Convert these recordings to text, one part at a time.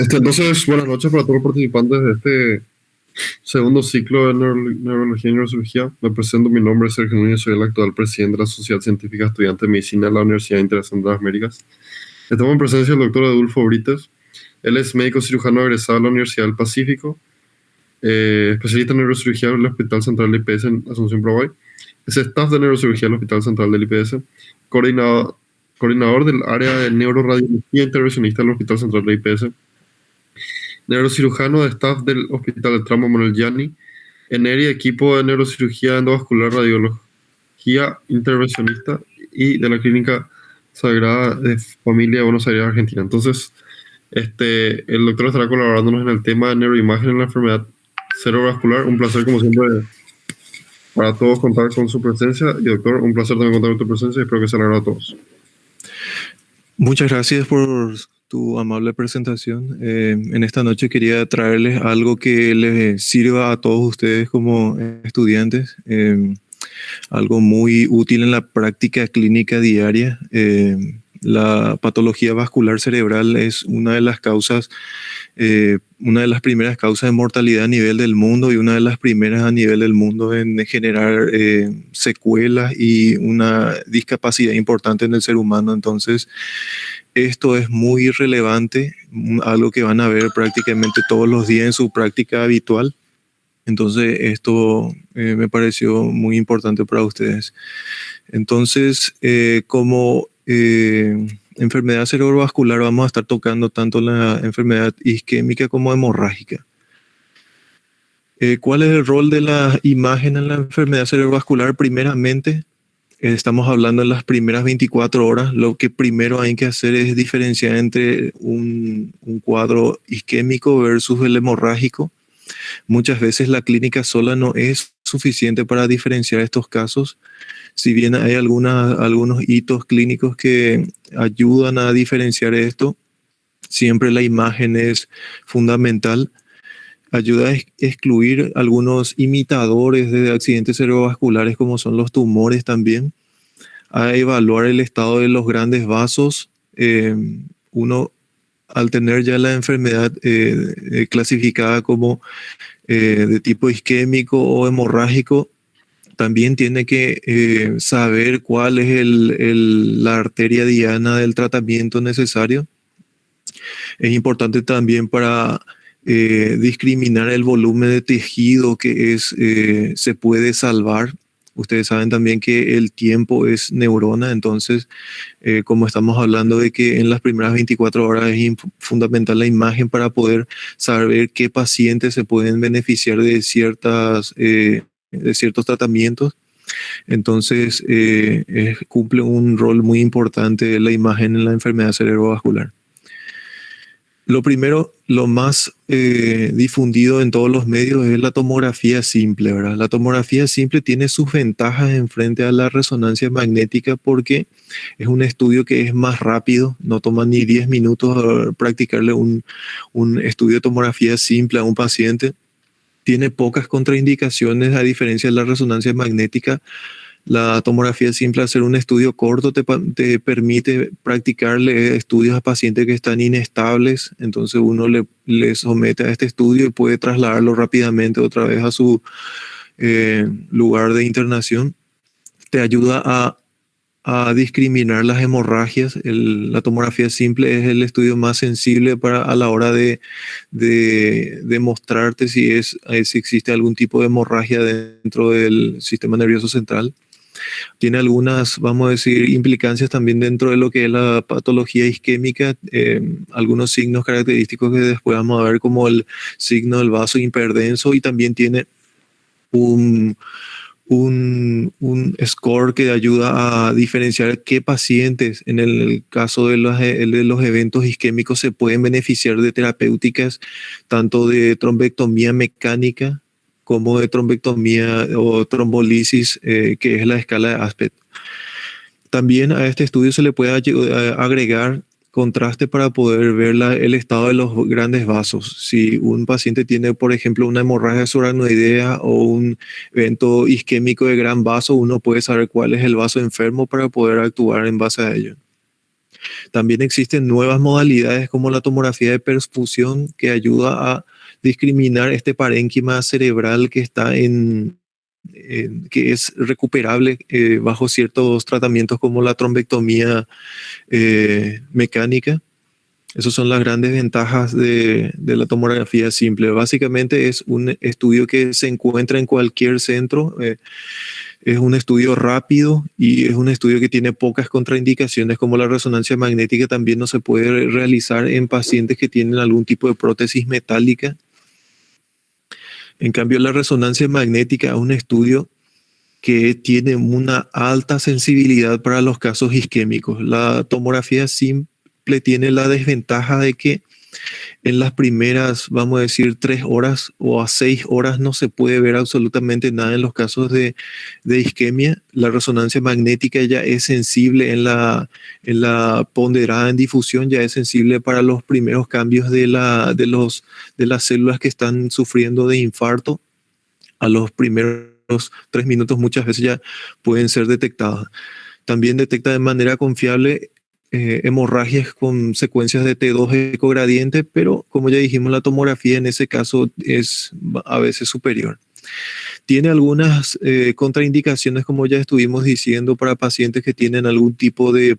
Entonces, buenas noches para todos los participantes de este segundo ciclo de Neurología y Neurocirugía. Me presento, mi nombre es Sergio Núñez, soy el actual presidente de la Sociedad Científica Estudiante de Medicina de la Universidad Internacional de las Américas. Estamos en presencia del doctor Adolfo Brites. Él es médico cirujano egresado de la Universidad del Pacífico, especialista en neurocirugía del Hospital Central del IPS en Asunción, Paraguay. Es staff de neurocirugía del Hospital Central del IPS, coordinador, coordinador del área de neuroradiología intervencionista del Hospital Central del IPS, neurocirujano de staff del Hospital de Trauma Manuel Gianni, ENERI, equipo de neurocirugía endovascular, radiología intervencionista y de la Clínica Sagrada de Familia de Buenos Aires, Argentina. Entonces, el doctor estará colaborándonos en el tema de neuroimagen en la enfermedad cerebrovascular. Un placer, como siempre, para todos contar con su presencia. Y doctor, un placer también contar con tu presencia y espero que se le agrade a todos. Muchas gracias por tu amable presentación. En esta noche quería traerles algo que les sirva a todos ustedes como estudiantes, algo muy útil en la práctica clínica diaria. La patología vascular cerebral es una de las causas, una de las primeras causas de mortalidad a nivel del mundo y una de las primeras a nivel del mundo en generar secuelas y una discapacidad importante en el ser humano. Entonces, esto es muy relevante, algo que van a ver prácticamente todos los días en su práctica habitual. Entonces, esto me pareció muy importante para ustedes. Entonces, como enfermedad cerebrovascular, vamos a estar tocando tanto la enfermedad isquémica como hemorrágica. ¿Cuál es el rol de la imagen en la enfermedad cerebrovascular? Primeramente, estamos hablando en las primeras 24 horas. Lo que primero hay que hacer es diferenciar entre un cuadro isquémico versus el hemorrágico. Muchas veces la clínica sola no es suficiente para diferenciar estos casos. Si bien hay algunos hitos clínicos que ayudan a diferenciar esto, siempre la imagen es fundamental. Ayuda a excluir algunos imitadores de accidentes cerebrovasculares como son los tumores también, a evaluar el estado de los grandes vasos. Uno, al tener ya la enfermedad clasificada como de tipo isquémico o hemorrágico, también tiene que saber cuál es la arteria diana del tratamiento necesario. Es importante también para discriminar el volumen de tejido que se puede salvar. Ustedes saben también que el tiempo es neurona, entonces, como estamos hablando de que en las primeras 24 horas es fundamental la imagen para poder saber qué pacientes se pueden beneficiar de ciertos tratamientos. Entonces, cumple un rol muy importante la imagen en la enfermedad cerebrovascular. Lo primero, lo más difundido en todos los medios es la tomografía simple, ¿verdad? La tomografía simple tiene sus ventajas en frente a la resonancia magnética porque es un estudio que es más rápido, no toma ni 10 minutos practicarle un estudio de tomografía simple a un paciente. Tiene pocas contraindicaciones a diferencia de la resonancia magnética. La tomografía simple, al ser un estudio corto, te permite practicarle estudios a pacientes que están inestables. Entonces uno le somete a este estudio y puede trasladarlo rápidamente otra vez a su lugar de internación. Te ayuda a discriminar las hemorragias. La tomografía simple es el estudio más sensible a la hora de mostrarte si existe algún tipo de hemorragia dentro del sistema nervioso central. Tiene algunas, vamos a decir, implicancias también dentro de lo que es la patología isquémica, algunos signos característicos que después vamos a ver, como el signo del vaso hiperdenso, y también tiene un score que ayuda a diferenciar qué pacientes, en el caso de los eventos isquémicos, se pueden beneficiar de terapéuticas, tanto de trombectomía mecánica como de trombectomía o trombolisis, que es la escala de Aspet. También a este estudio se le puede agregar contraste para poder ver el estado de los grandes vasos. Si un paciente tiene, por ejemplo, una hemorragia subaracnoidea o un evento isquémico de gran vaso, uno puede saber cuál es el vaso enfermo para poder actuar en base a ello. También existen nuevas modalidades como la tomografía de perfusión que ayuda a discriminar este parénquima cerebral que está que es recuperable bajo ciertos tratamientos como la trombectomía mecánica. Esas son las grandes ventajas de la tomografía simple. Básicamente es un estudio que se encuentra en cualquier centro. Es un estudio rápido y es un estudio que tiene pocas contraindicaciones, como la resonancia magnética también no se puede realizar en pacientes que tienen algún tipo de prótesis metálica. En cambio, la resonancia magnética es un estudio que tiene una alta sensibilidad para los casos isquémicos. La tomografía simple tiene la desventaja de que en las primeras, vamos a decir, 3 horas o a 6 horas no se puede ver absolutamente nada en los casos de isquemia. La resonancia magnética ya es sensible en la ponderada en difusión, ya es sensible para los primeros cambios de las células que están sufriendo de infarto. A los primeros 3 minutos muchas veces ya pueden ser detectadas. También detecta de manera confiable hemorragias con secuencias de T2 ecogradiente, pero como ya dijimos, la tomografía en ese caso es a veces superior. Tiene algunas contraindicaciones, como ya estuvimos diciendo, para pacientes que tienen algún tipo de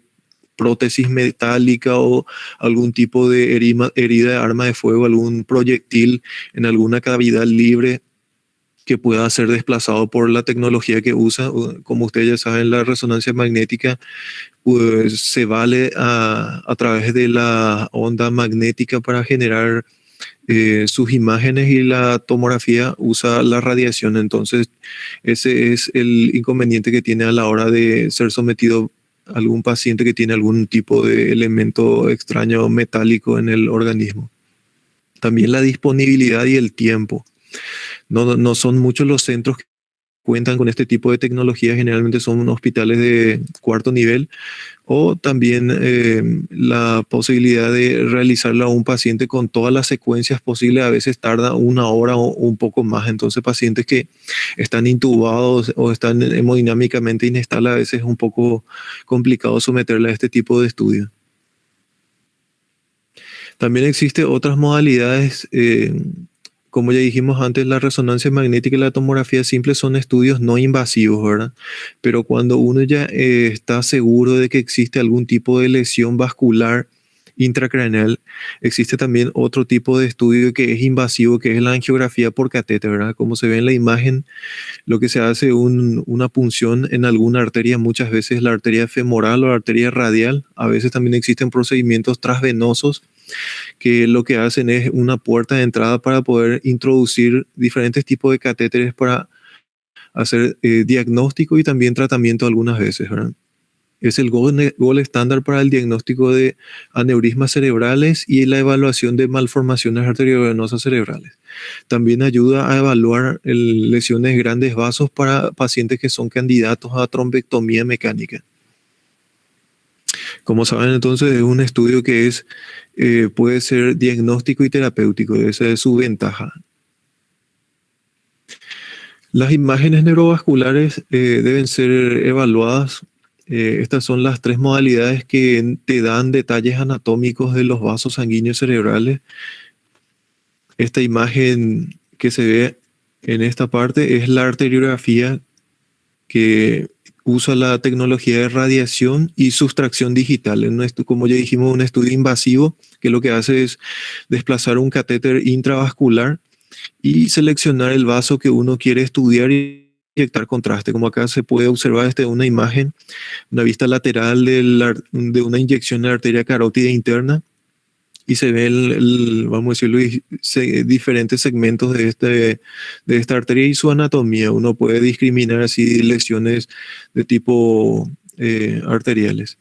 prótesis metálica o algún tipo de herida de arma de fuego, algún proyectil en alguna cavidad libre que pueda ser desplazado por la tecnología que usa. Como ustedes ya saben, la resonancia magnética pues se vale a través de la onda magnética para generar sus imágenes, y la tomografía usa la radiación. Entonces ese es el inconveniente que tiene a la hora de ser sometido a algún paciente que tiene algún tipo de elemento extraño metálico en el organismo. También la disponibilidad y el tiempo. No son muchos los centros que cuentan con este tipo de tecnología, generalmente son hospitales de cuarto nivel, o también la posibilidad de realizarla a un paciente con todas las secuencias posibles, a veces tarda 1 hora o un poco más. Entonces pacientes que están intubados o están hemodinámicamente inestables, a veces es un poco complicado someterla a este tipo de estudio. También existen otras modalidades. Como ya dijimos antes, la resonancia magnética y la tomografía simple son estudios no invasivos, ¿verdad? Pero cuando uno ya está seguro de que existe algún tipo de lesión vascular intracraneal, existe también otro tipo de estudio que es invasivo, que es la angiografía por catéter, ¿verdad? Como se ve en la imagen, lo que se hace es una punción en alguna arteria, muchas veces la arteria femoral o la arteria radial. A veces también existen procedimientos transvenosos que lo que hacen es una puerta de entrada para poder introducir diferentes tipos de catéteres para hacer diagnóstico y también tratamiento algunas veces, ¿verdad? Es el gold estándar para el diagnóstico de aneurismas cerebrales y la evaluación de malformaciones arteriovenosas cerebrales. También ayuda a evaluar lesiones de grandes vasos para pacientes que son candidatos a trombectomía mecánica. Como saben, entonces es un estudio que puede ser diagnóstico y terapéutico. Esa es su ventaja. Las imágenes neurovasculares deben ser evaluadas. Estas son las 3 modalidades que te dan detalles anatómicos de los vasos sanguíneos cerebrales. Esta imagen que se ve en esta parte es la arteriografía, que usa la tecnología de radiación y sustracción digital. Como ya dijimos, un estudio invasivo que lo que hace es desplazar un catéter intravascular y seleccionar el vaso que uno quiere estudiar y inyectar contraste. Como acá se puede observar una imagen, una vista lateral de una inyección de la arteria carótida interna, y se ve vamos a decirlo, diferentes segmentos de esta arteria y su anatomía. Uno puede discriminar así lesiones de tipo arteriales.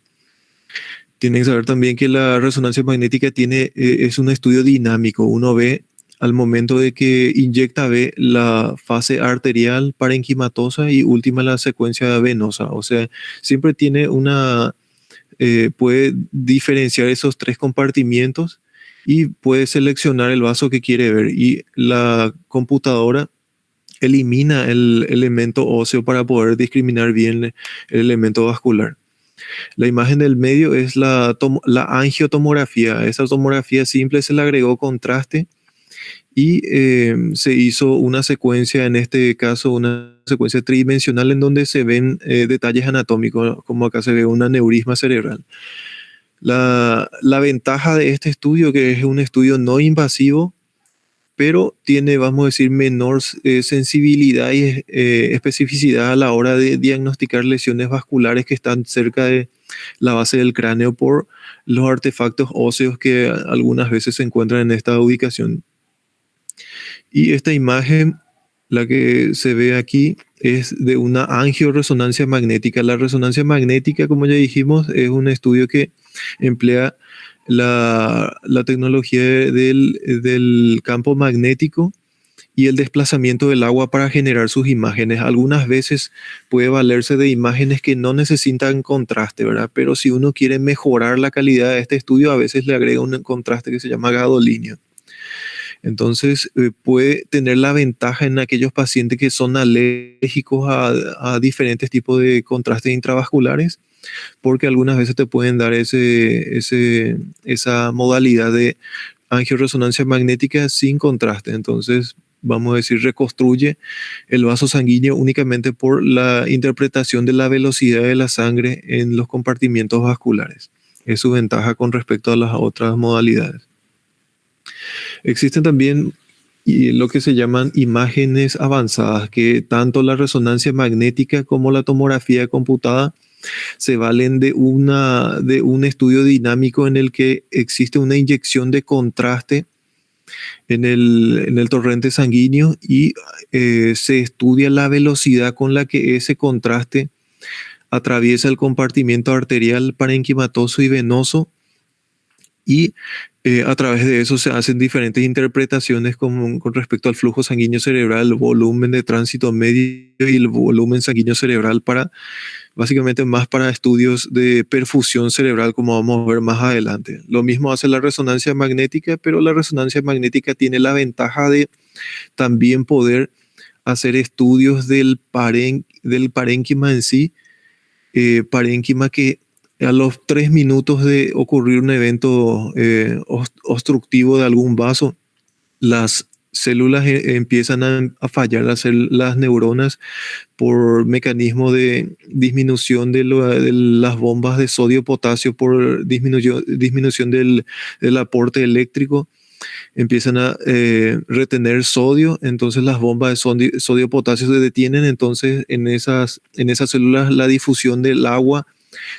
Tienen que saber también que la resonancia magnética es un estudio dinámico. Uno ve al momento de que inyecta, ve la fase arterial, parenquimatosa y última la secuencia venosa. O sea, siempre tiene puede diferenciar esos 3 compartimientos y puede seleccionar el vaso que quiere ver, y la computadora elimina el elemento óseo para poder discriminar bien el elemento vascular. La imagen del medio es la angiotomografía. Esa tomografía simple se le agregó contraste y se hizo una secuencia, en este caso una secuencia tridimensional en donde se ven detalles anatómicos, como acá se ve un aneurisma cerebral. La ventaja de este estudio, que es un estudio no invasivo, pero tiene, vamos a decir, menor sensibilidad y especificidad a la hora de diagnosticar lesiones vasculares que están cerca de la base del cráneo por los artefactos óseos que algunas veces se encuentran en esta ubicación. Y esta imagen, la que se ve aquí, es de una angioresonancia magnética. La resonancia magnética, como ya dijimos, es un estudio que emplea la tecnología del campo magnético y el desplazamiento del agua para generar sus imágenes. Algunas veces puede valerse de imágenes que no necesitan contraste, ¿verdad? Pero si uno quiere mejorar la calidad de este estudio, a veces le agrega un contraste que se llama gadolinio. Entonces, puede tener la ventaja en aquellos pacientes que son alérgicos a diferentes tipos de contrastes intravasculares, porque algunas veces te pueden dar esa modalidad de angioresonancia magnética sin contraste. Entonces, vamos a decir, reconstruye el vaso sanguíneo únicamente por la interpretación de la velocidad de la sangre en los compartimientos vasculares. Es su ventaja con respecto a las otras modalidades. Existen también lo que se llaman imágenes avanzadas, que tanto la resonancia magnética como la tomografía computada se valen de un estudio dinámico en el que existe una inyección de contraste en el torrente sanguíneo y se estudia la velocidad con la que ese contraste atraviesa el compartimiento arterial, parenquimatoso y venoso, y a través de eso se hacen diferentes interpretaciones con respecto al flujo sanguíneo cerebral, el volumen de tránsito medio y el volumen sanguíneo cerebral, básicamente más para estudios de perfusión cerebral, como vamos a ver más adelante. Lo mismo hace la resonancia magnética, pero la resonancia magnética tiene la ventaja de también poder hacer estudios del parénquima en sí, parénquima que a los 3 minutos de ocurrir un evento obstructivo de algún vaso, las células empiezan a fallar, las neuronas, por mecanismo de disminución de las bombas de sodio-potasio, por disminución del aporte eléctrico, empiezan a retener sodio, entonces las bombas de sodio-potasio se detienen, entonces en esas células la difusión del agua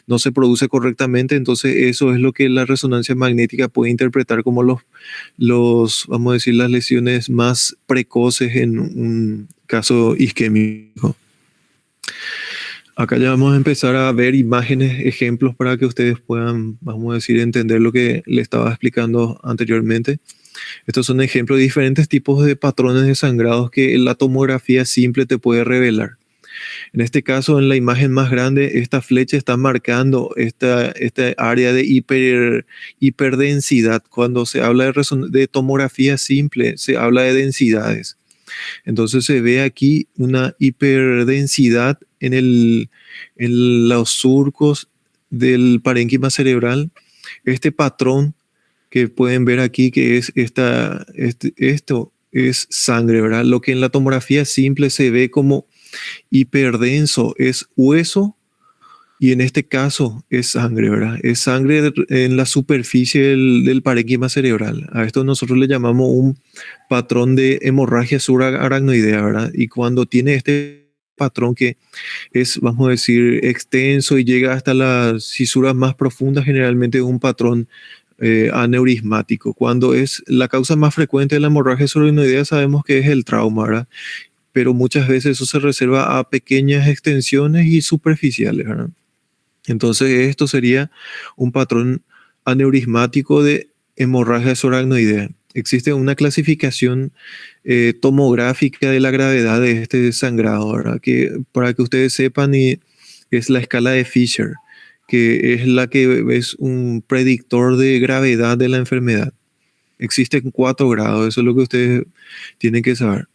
no se produce correctamente, entonces eso es lo que la resonancia magnética puede interpretar como vamos a decir, las lesiones más precoces en un caso isquémico. Acá ya vamos a empezar a ver imágenes, ejemplos para que ustedes puedan, vamos a decir, entender lo que le estaba explicando anteriormente. Estos son ejemplos de diferentes tipos de patrones de sangrados que la tomografía simple te puede revelar. En este caso, en la imagen más grande, esta flecha está marcando esta área de hiperdensidad. Cuando se habla de tomografía simple, se habla de densidades. Entonces se ve aquí una hiperdensidad en los surcos del parénquima cerebral. Este patrón que pueden ver aquí, que es esto es sangre, ¿verdad? Lo que en la tomografía simple se ve como hiperdenso es hueso, y en este caso es sangre, ¿verdad? Es sangre en la superficie del parénquima cerebral. A esto nosotros le llamamos un patrón de hemorragia subaracnoidea, ¿verdad? Y cuando tiene este patrón que es, vamos a decir, extenso y llega hasta las cisuras más profundas, generalmente es un patrón aneurismático. Cuando es la causa más frecuente de la hemorragia subaracnoidea, sabemos que es el trauma, ¿verdad? Pero muchas veces eso se reserva a pequeñas extensiones y superficiales, ¿verdad? Entonces esto sería un patrón aneurismático de hemorragia subaracnoidea. Existe una clasificación tomográfica de la gravedad de este sangrado, ¿verdad? Que para que ustedes sepan, es la escala de Fisher, que es la que es un predictor de gravedad de la enfermedad. Existen 4 grados, eso es lo que ustedes tienen que saber.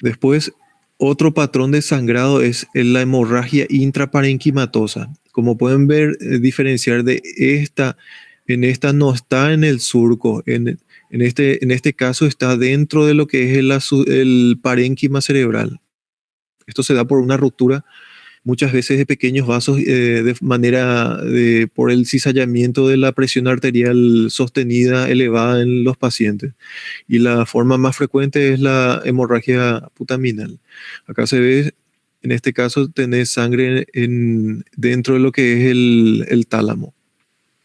Después, otro patrón de sangrado es la hemorragia intraparenquimatosa. como pueden ver, diferenciar de en esta no está en el surco, en este caso está dentro de lo que es el parénquima cerebral. Esto se da por una ruptura muchas veces de pequeños vasos por el cizallamiento de la presión arterial sostenida elevada en los pacientes. Y la forma más frecuente es la hemorragia putaminal. Acá se ve, en este caso, tenés sangre dentro de lo que es el tálamo.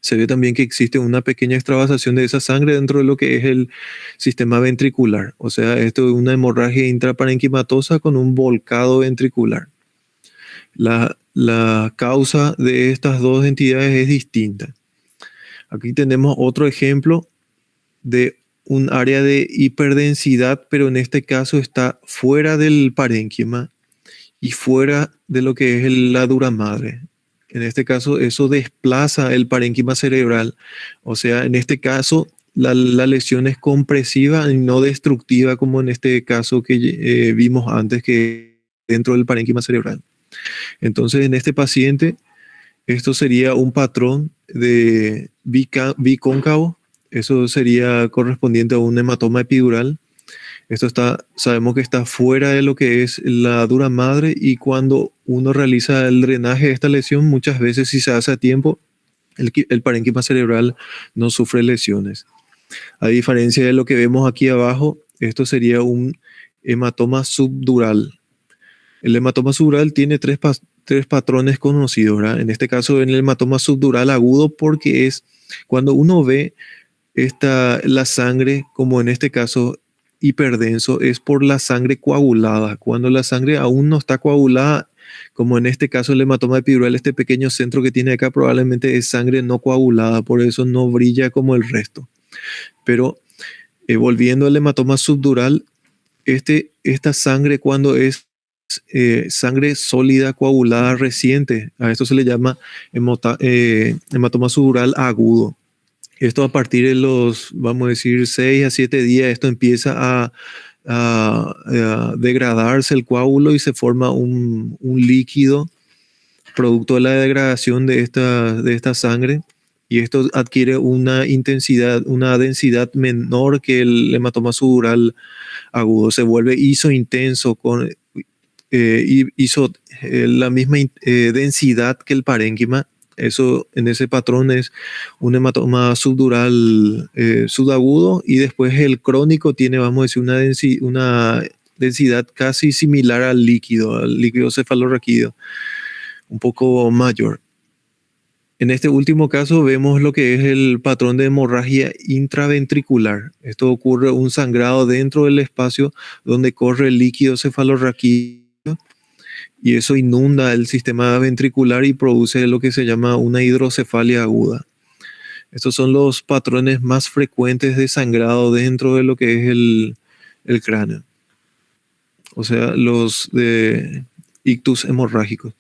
Se ve también que existe una pequeña extravasación de esa sangre dentro de lo que es el sistema ventricular. O sea, esto es una hemorragia intraparenquimatosa con un volcado ventricular. La causa de estas dos entidades es distinta. Aquí tenemos otro ejemplo de un área de hiperdensidad, pero en este caso está fuera del parénquima y fuera de lo que es la dura madre. En este caso, eso desplaza el parénquima cerebral. O sea, en este caso, la lesión es compresiva y no destructiva, como en este caso que vimos antes, que dentro del parénquima cerebral. Entonces, en este paciente, esto sería un patrón de bicóncavo. Eso sería correspondiente a un hematoma epidural. Esto sabemos que está fuera de lo que es la dura madre, y cuando uno realiza el drenaje de esta lesión, muchas veces, si se hace a tiempo, el parénquima cerebral no sufre lesiones. A diferencia de lo que vemos aquí abajo, esto sería un hematoma subdural. El hematoma subdural tiene tres patrones conocidos, ¿verdad? En este caso, en el hematoma subdural agudo, porque es cuando uno ve la sangre, como en este caso hiperdenso, es por la sangre coagulada. Cuando la sangre aún no está coagulada, como en este caso el hematoma epidural, este pequeño centro que tiene acá probablemente es sangre no coagulada, por eso no brilla como el resto. Pero volviendo al hematoma subdural, esta sangre, cuando es sangre sólida coagulada reciente, a esto se le llama hematoma subdural agudo. Esto a partir de los, vamos a decir, 6 a 7 días, esto empieza a degradarse el coágulo y se forma un líquido producto de la degradación de esta sangre, y esto adquiere una intensidad, una densidad menor que el hematoma subdural agudo. Se vuelve isointenso la misma densidad que el parénquima. Eso, en ese patrón, es un hematoma subdural subagudo, y después el crónico tiene, vamos a decir, una densidad casi similar al líquido cefalorraquídeo, un poco mayor. En este último caso vemos lo que es el patrón de hemorragia intraventricular. Esto ocurre un sangrado dentro del espacio donde corre el líquido cefalorraquídeo, y eso inunda el sistema ventricular y produce lo que se llama una hidrocefalia aguda. Estos son los patrones más frecuentes de sangrado dentro de lo que es el cráneo. O sea, los de ictus hemorrágicos.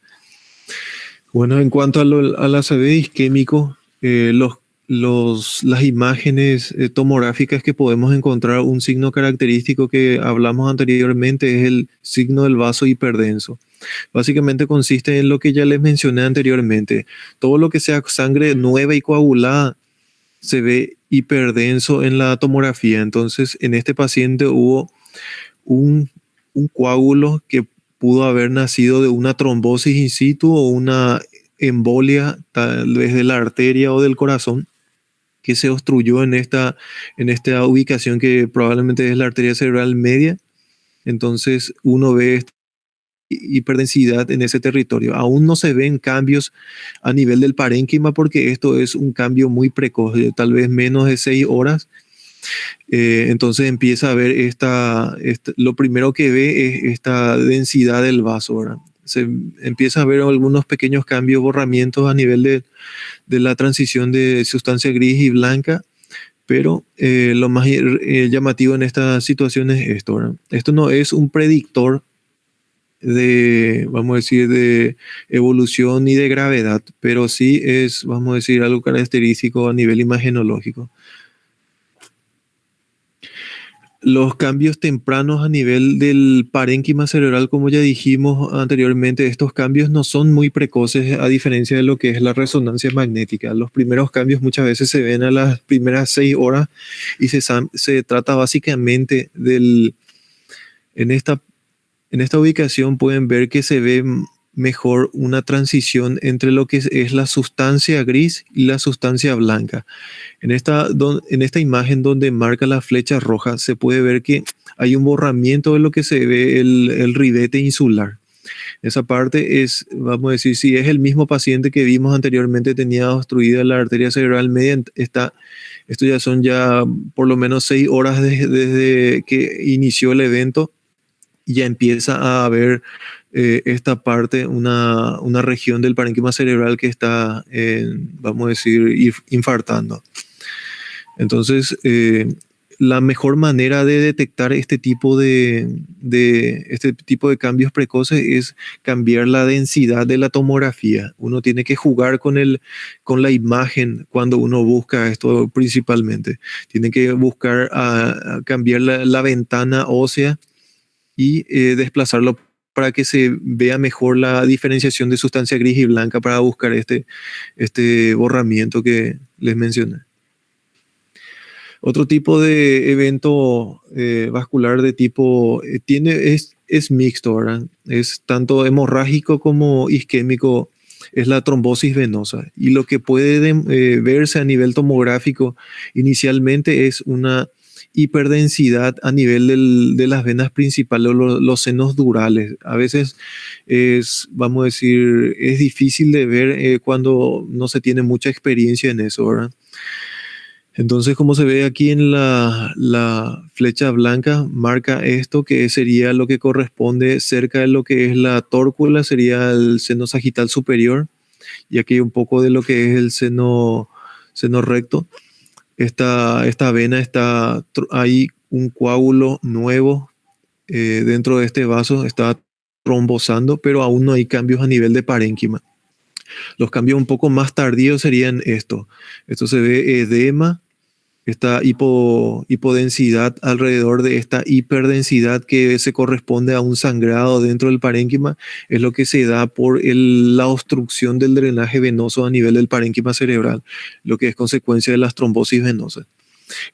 Bueno, en cuanto al ACV isquémico, las imágenes tomográficas que podemos encontrar, un signo característico que hablamos anteriormente es el signo del vaso hiperdenso. Básicamente consiste en lo que ya les mencioné anteriormente. Todo lo que sea sangre nueva y coagulada se ve hiperdenso en la tomografía. Entonces, en este paciente hubo un coágulo que pudo haber nacido de una trombosis in situ o una embolia, tal vez de la arteria o del corazón, que se obstruyó en esta ubicación, que probablemente es la arteria cerebral media. Entonces uno ve hiperdensidad en ese territorio. Aún no se ven cambios a nivel del parénquima, porque esto es un cambio muy precoz, tal vez menos de 6 horas. Entonces empieza a ver lo primero que ve es esta densidad del vaso, ¿verdad? Se empieza a ver algunos pequeños cambios, borramientos a nivel de la transición de sustancia gris y blanca, pero lo más llamativo en esta situación es esto, ¿verdad? Esto no es un predictor vamos a decir, de evolución ni de gravedad, pero sí es, vamos a decir, algo característico a nivel imagenológico. Los cambios tempranos a nivel del parénquima cerebral, como ya dijimos anteriormente, estos cambios no son muy precoces a diferencia de lo que es la resonancia magnética. Los primeros cambios muchas veces se ven a las primeras 6 horas y se trata básicamente en esta, en esta ubicación pueden ver que se ve mejor una transición entre lo que es la sustancia gris y la sustancia blanca. En esta imagen donde marca la flecha roja se puede ver que hay un borramiento de lo que se ve el ribete insular. Esa parte es, vamos a decir, si es el mismo paciente que vimos anteriormente, tenía obstruida la arteria cerebral media, esto ya son ya por lo menos 6 horas desde que inició el evento, y ya empieza a haber esta parte, una región del parénquima cerebral que está, vamos a decir, infartando. Entonces, la mejor manera de detectar este tipo este tipo de cambios precoces es cambiar la densidad de la tomografía. Uno tiene que jugar con la imagen cuando uno busca esto principalmente. Tiene que buscar a cambiar la ventana ósea y desplazarlo para que se vea mejor la diferenciación de sustancia gris y blanca para buscar este borramiento que les mencioné. Otro tipo de evento vascular de tipo es mixto, ¿verdad? Es tanto hemorrágico como isquémico, es la trombosis venosa. Y lo que puede verse a nivel tomográfico inicialmente es una hiperdensidad a nivel de las venas principales, los senos durales. A veces vamos a decir, es difícil de ver cuando no se tiene mucha experiencia en eso, ¿verdad? Entonces, como se ve aquí en la flecha blanca, marca esto que sería lo que corresponde cerca de lo que es la tórcula, sería el seno sagital superior, y aquí un poco de lo que es el seno recto. Esta vena hay un coágulo nuevo dentro de este vaso, está trombosando, pero aún no hay cambios a nivel de parénquima. Los cambios un poco más tardíos serían esto. Esto se ve edema, esta hipodensidad alrededor de esta hiperdensidad que se corresponde a un sangrado dentro del parénquima, es lo que se da por la obstrucción del drenaje venoso a nivel del parénquima cerebral, lo que es consecuencia de las trombosis venosas.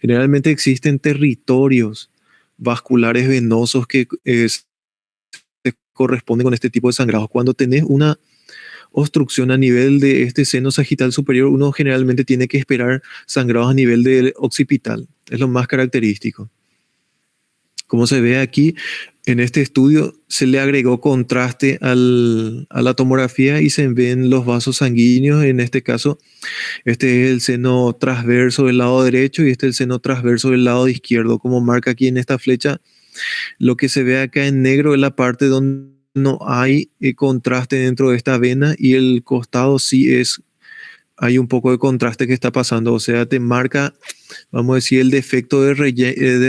Generalmente existen territorios vasculares venosos que se corresponden con este tipo de sangrados. Cuando tenés una obstrucción a nivel de este seno sagital superior, uno generalmente tiene que esperar sangrados a nivel del occipital. Es lo más característico. Como se ve aquí, en este estudio se le agregó contraste a la tomografía y se ven los vasos sanguíneos. En este caso, este es el seno transverso del lado derecho y este es el seno transverso del lado izquierdo. Como marca aquí en esta flecha, lo que se ve acá en negro es la parte donde no hay contraste dentro de esta vena, y el costado sí hay un poco de contraste que está pasando, o sea, te marca, vamos a decir, el defecto de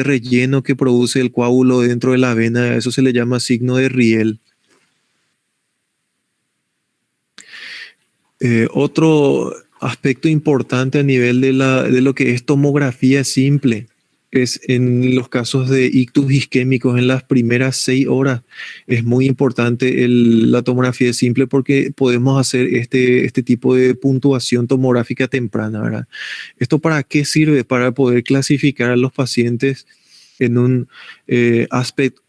relleno que produce el coágulo dentro de la vena. Eso se le llama signo de Riel. Otro aspecto importante a nivel de lo que es tomografía simple es en los casos de ictus isquémicos en las primeras 6 horas. Es muy importante la tomografía simple porque podemos hacer este tipo de puntuación tomográfica temprana, ¿verdad? ¿Esto para qué sirve? Para poder clasificar a los pacientes en un aspecto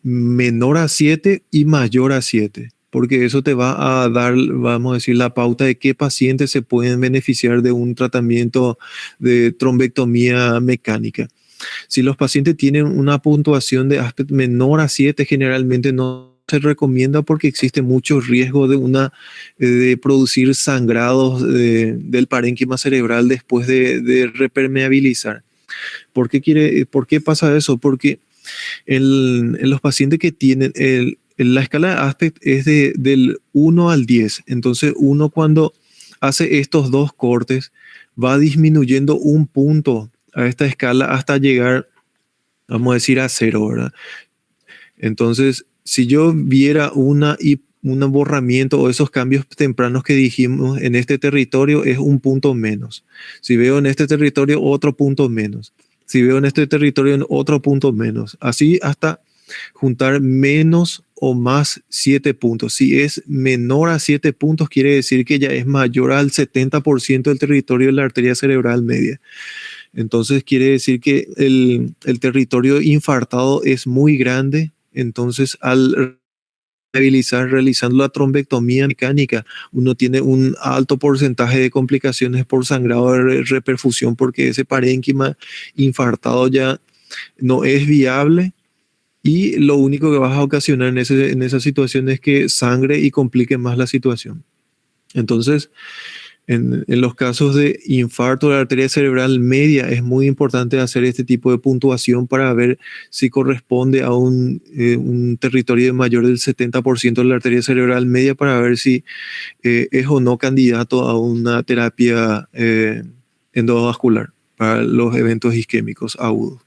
menor a 7 y mayor a 7. Porque eso te va a dar, vamos a decir, la pauta de qué pacientes se pueden beneficiar de un tratamiento de trombectomía mecánica. Si los pacientes tienen una puntuación de aspecto menor a 7, generalmente no se recomienda porque existe mucho riesgo de producir sangrados del parénquima cerebral después de repermeabilizar. ¿Por qué pasa eso? Porque en los pacientes que tienen la escala de Aspect es del 1 al 10. Entonces, uno cuando hace estos dos cortes va disminuyendo un punto a esta escala hasta llegar, vamos a decir, a 0, ¿verdad? Entonces, si yo viera un borramiento o esos cambios tempranos que dijimos en este territorio, es un punto menos. Si veo en este territorio, otro punto menos. Si veo en este territorio en otro punto menos. Así hasta juntar menos o más 7 puntos. Si es menor a 7 puntos, quiere decir que ya es mayor al 70% del territorio de la arteria cerebral media. Entonces quiere decir que el territorio infartado es muy grande. Entonces al realizando la trombectomía mecánica, uno tiene un alto porcentaje de complicaciones por sangrado de reperfusión porque ese parénquima infartado ya no es viable y lo único que vas a ocasionar en esa situación es que sangre y complique más la situación. Entonces, en los casos de infarto de la arteria cerebral media es muy importante hacer este tipo de puntuación para ver si corresponde a un territorio mayor del 70% de la arteria cerebral media para ver si es o no candidato a una terapia endovascular para los eventos isquémicos agudos.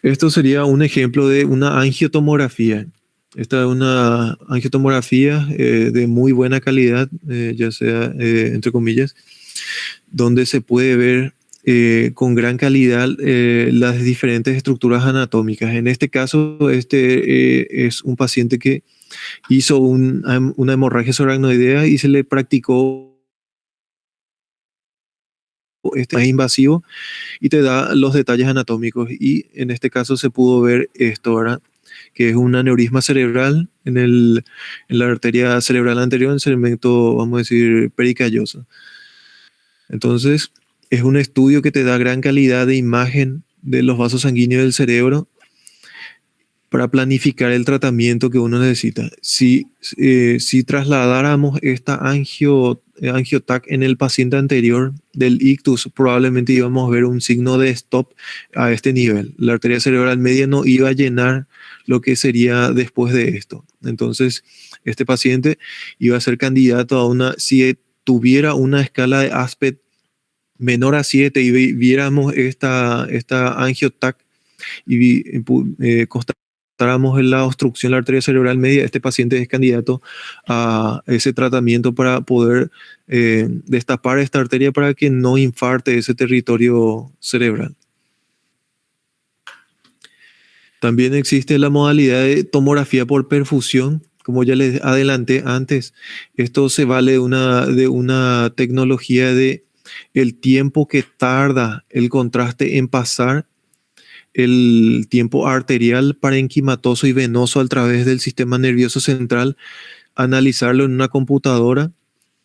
Esto sería un ejemplo de una angiotomografía. Esta es una angiotomografía de muy buena calidad, ya sea entre comillas, donde se puede ver con gran calidad las diferentes estructuras anatómicas. En este caso, es un paciente que hizo una hemorragia subaracnoidea y se le practicó más invasivo y te da los detalles anatómicos. Y en este caso se pudo ver esto, ¿verdad? Que es un aneurisma cerebral en la arteria cerebral anterior, en el segmento, vamos a decir, pericalloso. Entonces, es un estudio que te da gran calidad de imagen de los vasos sanguíneos del cerebro para planificar el tratamiento que uno necesita. Si trasladáramos esta angiotac en el paciente anterior del ictus, probablemente íbamos a ver un signo de stop a este nivel. La arteria cerebral media no iba a llenar lo que sería después de esto. Entonces, este paciente iba a ser candidato si tuviera una escala de ASPET menor a 7 y viéramos esta angiotac y constatáramos en la obstrucción de la arteria cerebral media, este paciente es candidato a ese tratamiento para poder destapar esta arteria para que no infarte ese territorio cerebral. También existe la modalidad de tomografía por perfusión. Como ya les adelanté antes, esto se vale de una tecnología de el tiempo que tarda el contraste en pasar el tiempo arterial, parenquimatoso y venoso a través del sistema nervioso central, analizarlo en una computadora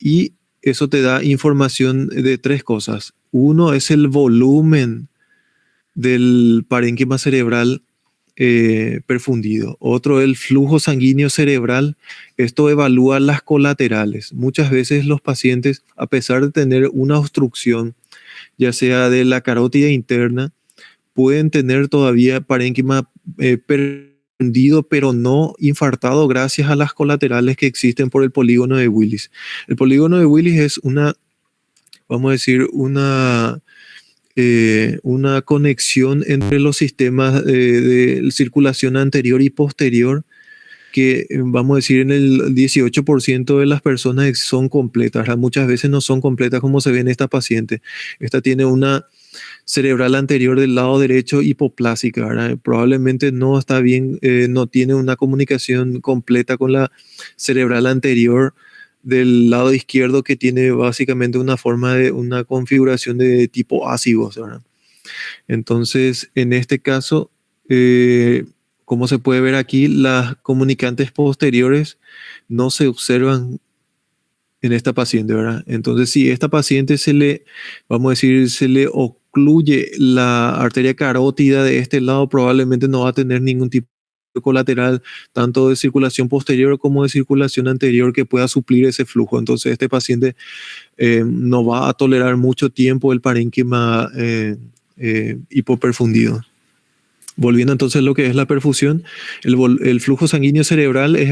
y eso te da información de 3 cosas. Uno es el volumen del parénquima cerebral perfundido. Otro, el flujo sanguíneo cerebral. Esto evalúa las colaterales. Muchas veces los pacientes, a pesar de tener una obstrucción, ya sea de la carótida interna, pueden tener todavía parénquima perfundido, pero no infartado gracias a las colaterales que existen por el polígono de Willis. El polígono de Willis es vamos a decir, una conexión entre los sistemas de circulación anterior y posterior que, vamos a decir, en el 18% de las personas son completas. Muchas veces no son completas como se ve en esta paciente. Esta tiene una cerebral anterior del lado derecho hipoplásica, ¿verdad? Probablemente no está bien, no tiene una comunicación completa con la cerebral anterior del lado izquierdo, que tiene básicamente una configuración de tipo ácidos, ¿verdad? Entonces, en este caso, como se puede ver aquí, las comunicantes posteriores no se observan en esta paciente, ¿verdad? Entonces, si esta paciente vamos a decir, se le ocluye la arteria carótida de este lado, probablemente no va a tener ningún tipo colateral, tanto de circulación posterior como de circulación anterior, que pueda suplir ese flujo. Entonces este paciente no va a tolerar mucho tiempo el parénquima hipoperfundido. Volviendo entonces a lo que es la perfusión, el flujo sanguíneo cerebral es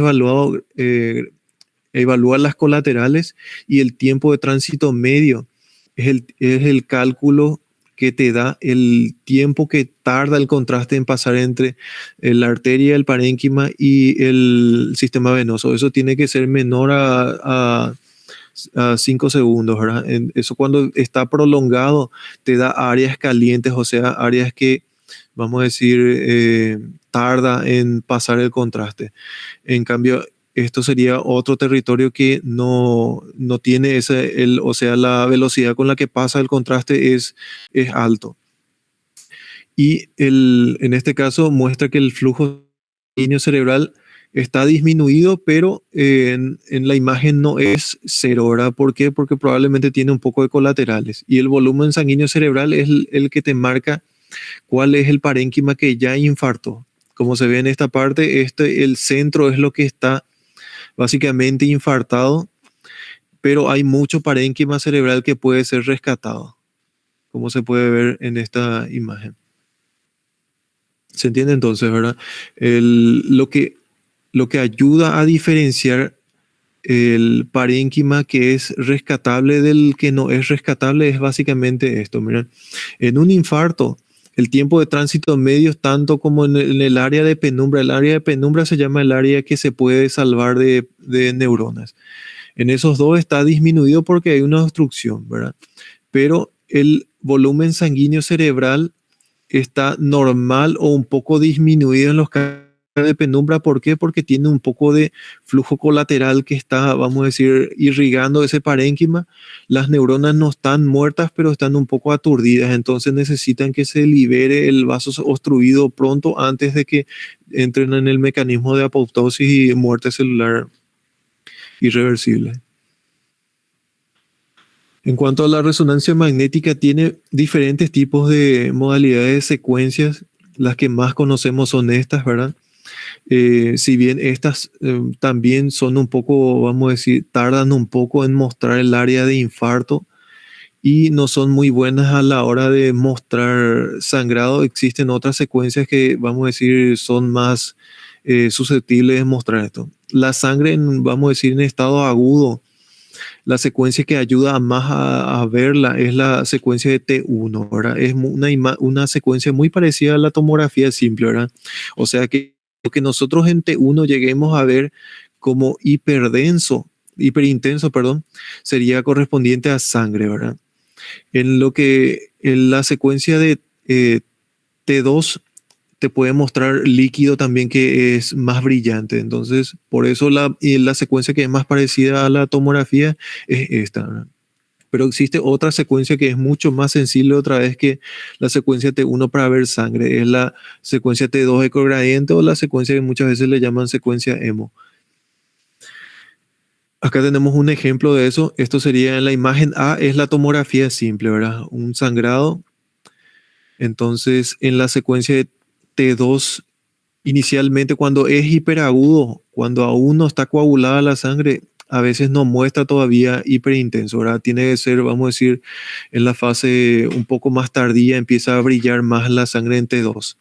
evalúa las colaterales, y el tiempo de tránsito medio es el cálculo que te da el tiempo que tarda el contraste en pasar entre la arteria, el parénquima y el sistema venoso. Eso tiene que ser menor a a 5 segundos, ¿verdad? Eso cuando está prolongado te da áreas calientes, o sea, áreas que, vamos a decir, tarda en pasar el contraste. En cambio, esto sería otro territorio que no tiene o sea, la velocidad con la que pasa el contraste es alto. Y en este caso muestra que el flujo sanguíneo cerebral está disminuido, pero en la imagen no es cero, ¿verdad? ¿Por qué? Porque probablemente tiene un poco de colaterales. Y el volumen sanguíneo cerebral es el que te marca cuál es el parénquima que ya infartó. Como se ve en esta parte, el centro es lo que está básicamente infartado, pero hay mucho parénquima cerebral que puede ser rescatado, como se puede ver en esta imagen. ¿Se entiende entonces, verdad? Lo que ayuda a diferenciar el parénquima que es rescatable del que no es rescatable es básicamente esto. Miren, en un infarto, el tiempo de tránsito medio es tanto como en el área de penumbra. El área de penumbra se llama el área que se puede salvar de neuronas. En esos dos está disminuido porque hay una obstrucción, ¿verdad? Pero el volumen sanguíneo cerebral está normal o un poco disminuido en los casos de penumbra. ¿Por qué? Porque tiene un poco de flujo colateral que está, vamos a decir, irrigando ese parénquima. Las neuronas no están muertas, pero están un poco aturdidas, entonces necesitan que se libere el vaso obstruido pronto antes de que entren en el mecanismo de apoptosis y muerte celular irreversible. En cuanto a la resonancia magnética, tiene diferentes tipos de modalidades de secuencias. Las que más conocemos son estas, ¿verdad? Si bien estas también son un poco, vamos a decir, tardan un poco en mostrar el área de infarto y no son muy buenas a la hora de mostrar sangrado. Existen otras secuencias que, vamos a decir, son más susceptibles de mostrar esto. La sangre, vamos a decir, en estado agudo, la secuencia que ayuda más a verla es la secuencia de T1, ¿verdad? Es una secuencia muy parecida a la tomografía simple, ¿verdad? O sea que lo que nosotros en T1 lleguemos a ver como hiperintenso, perdón, sería correspondiente a sangre, ¿verdad? En la secuencia de T2 te puede mostrar líquido también que es más brillante. Entonces, por eso la secuencia que es más parecida a la tomografía es esta, ¿verdad? Pero existe otra secuencia que es mucho más sensible otra vez que la secuencia T1 para ver sangre. Es la secuencia T2 ecogradiente o la secuencia que muchas veces le llaman secuencia EMO. Acá tenemos un ejemplo de eso. Esto sería en la imagen A, es la tomografía simple, ¿verdad? Un sangrado. Entonces, en la secuencia de T2, inicialmente cuando es hiperagudo, cuando aún no está coagulada la sangre, a veces no muestra todavía hiperintenso, ¿verdad? Tiene que ser, vamos a decir, en la fase un poco más tardía empieza a brillar más la sangre en T2.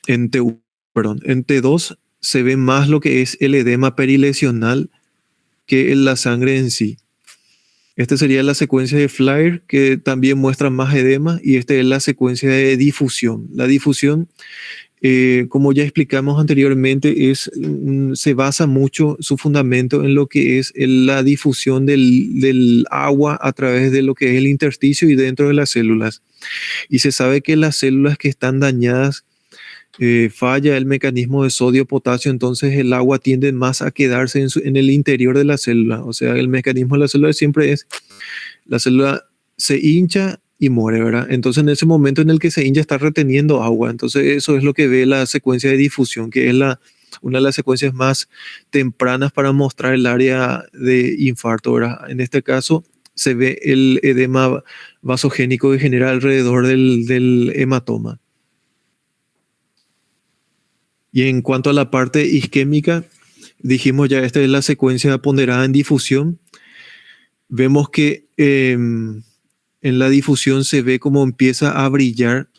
En T2 se ve más lo que es el edema perilesional que en la sangre en sí. Esta sería la secuencia de Flyer, que también muestra más edema, y esta es la secuencia de difusión. La difusión, como ya explicamos anteriormente, se basa mucho su fundamento en lo que es la difusión del agua a través de lo que es el intersticio y dentro de las células. Y se sabe que las células que están dañadas falla el mecanismo de sodio-potasio, entonces el agua tiende más a quedarse en el interior de la célula. O sea, el mecanismo de la célula siempre es, la célula se hincha y muere, ¿verdad? Entonces en ese momento en el que se hincha está reteniendo agua. Entonces eso es lo que ve la secuencia de difusión, que es una de las secuencias más tempranas para mostrar el área de infarto, ¿verdad? En este caso se ve el edema vasogénico que genera alrededor del hematoma. Y en cuanto a la parte isquémica, dijimos ya, esta es la secuencia ponderada en difusión. Vemos que en la difusión se ve cómo empieza a brillar.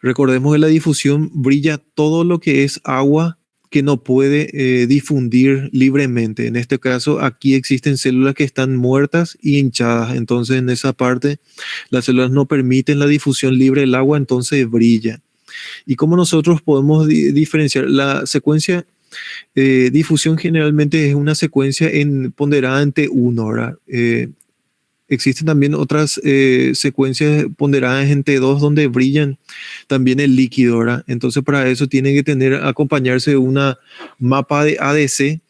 Recordemos que en la difusión brilla todo lo que es agua que no puede difundir libremente. En este caso, aquí existen células que están muertas y hinchadas. Entonces, en esa parte, las células no permiten la difusión libre del agua, entonces brilla. ¿Y cómo nosotros podemos diferenciar? La secuencia Difusión generalmente es una secuencia ponderada en T1, ¿verdad? Existen también otras secuencias ponderadas en T2 donde brillan también el líquido, ¿verdad? Entonces para eso tiene que acompañarse de una mapa de ADC,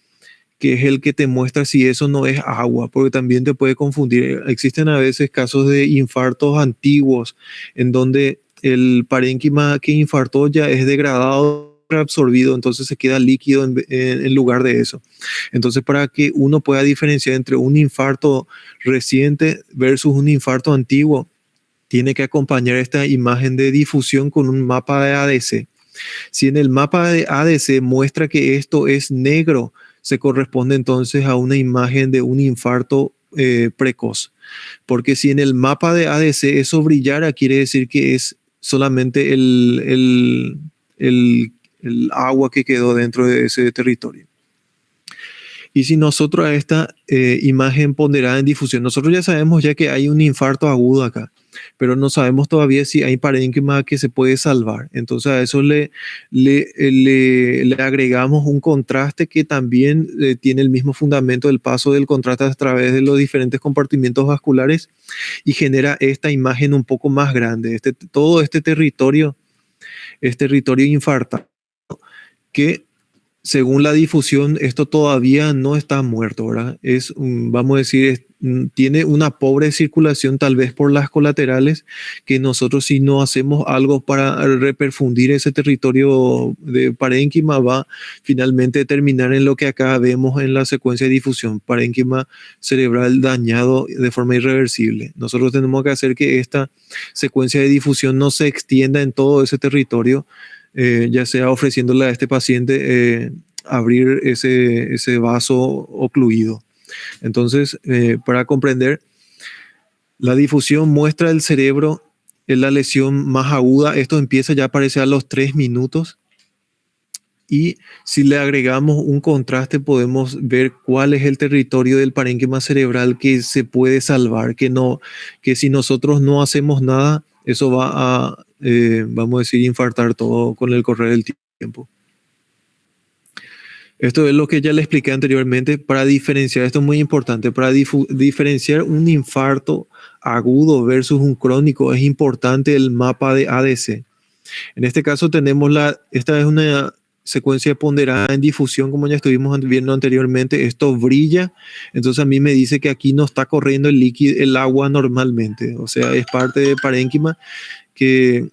que es el que te muestra si eso no es agua, porque también te puede confundir. Existen a veces casos de infartos antiguos en donde el parénquima que infartó ya es degradado, reabsorbido, entonces se queda líquido en lugar de eso. Entonces, para que uno pueda diferenciar entre un infarto reciente versus un infarto antiguo, tiene que acompañar esta imagen de difusión con un mapa de ADC. Si en el mapa de ADC muestra que esto es negro, se corresponde entonces a una imagen de un infarto precoz. Porque si en el mapa de ADC eso brillara, quiere decir que es solamente el agua que quedó dentro de ese territorio. Y si nosotros a esta imagen ponderada en difusión, nosotros ya sabemos ya que hay un infarto agudo acá, pero no sabemos todavía si hay parénquima que se puede salvar. Entonces a eso le agregamos un contraste que también tiene el mismo fundamento del paso del contraste a través de los diferentes compartimientos vasculares y genera esta imagen un poco más grande. Todo este territorio infartado, que según la difusión, esto todavía no está muerto, ¿verdad? Vamos a decir, tiene una pobre circulación tal vez por las colaterales, que nosotros si no hacemos algo para reperfundir ese territorio de parénquima, va finalmente a terminar en lo que acá vemos en la secuencia de difusión, parénquima cerebral dañado de forma irreversible. Nosotros tenemos que hacer que esta secuencia de difusión no se extienda en todo ese territorio, ya sea ofreciéndole a este paciente abrir ese vaso ocluido. Entonces, para comprender, la difusión muestra el cerebro en la lesión más aguda. Esto empieza ya a aparecer a los 3 minutos. Y si le agregamos un contraste, podemos ver cuál es el territorio del parénquima cerebral que se puede salvar, que si nosotros no hacemos nada, eso va a, vamos a decir, infartar todo con el correr del tiempo. Esto es lo que ya le expliqué anteriormente. Para diferenciar, esto es muy importante, para diferenciar un infarto agudo versus un crónico, es importante el mapa de ADC. En este caso tenemos esta es una secuencia ponderada en difusión, como ya estuvimos viendo anteriormente. Esto brilla, entonces a mí me dice que aquí no está corriendo el agua normalmente, o sea, es parte de parénquima que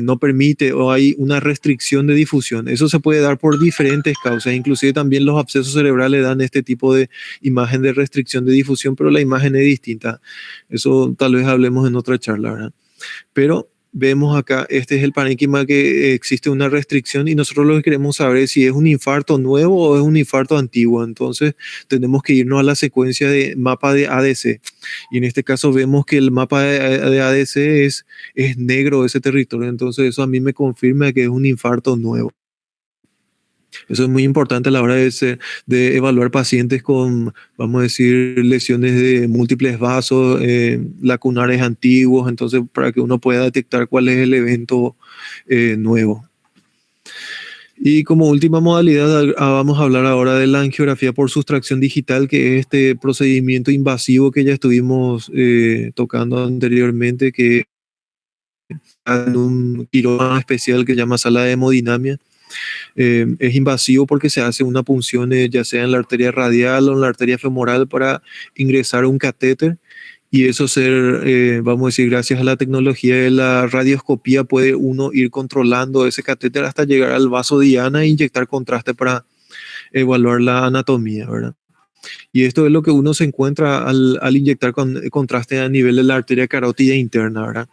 no permite, o hay una restricción de difusión. Eso se puede dar por diferentes causas, inclusive también los abscesos cerebrales dan este tipo de imagen de restricción de difusión, pero la imagen es distinta. Eso tal vez hablemos en otra charla, ¿verdad? Pero vemos acá, este es el parénquima que existe una restricción y nosotros lo que queremos saber es si es un infarto nuevo o es un infarto antiguo. Entonces tenemos que irnos a la secuencia de mapa de ADC. Y en este caso vemos que el mapa de ADC es negro ese territorio. Entonces eso a mí me confirma que es un infarto nuevo. Eso es muy importante a la hora de evaluar pacientes con, vamos a decir, lesiones de múltiples vasos, lacunares antiguos, entonces para que uno pueda detectar cuál es el evento nuevo. Y como última modalidad, vamos a hablar ahora de la angiografía por sustracción digital, que es este procedimiento invasivo que ya estuvimos tocando anteriormente, que en un quirófano especial que se llama sala de hemodinamia. Es invasivo porque se hace una punción ya sea en la arteria radial o en la arteria femoral para ingresar un catéter, y eso vamos a decir, gracias a la tecnología de la radioscopía puede uno ir controlando ese catéter hasta llegar al vaso diana e inyectar contraste para evaluar la anatomía, ¿verdad? Y esto es lo que uno se encuentra al inyectar contraste a nivel de la arteria carótida interna, ¿verdad?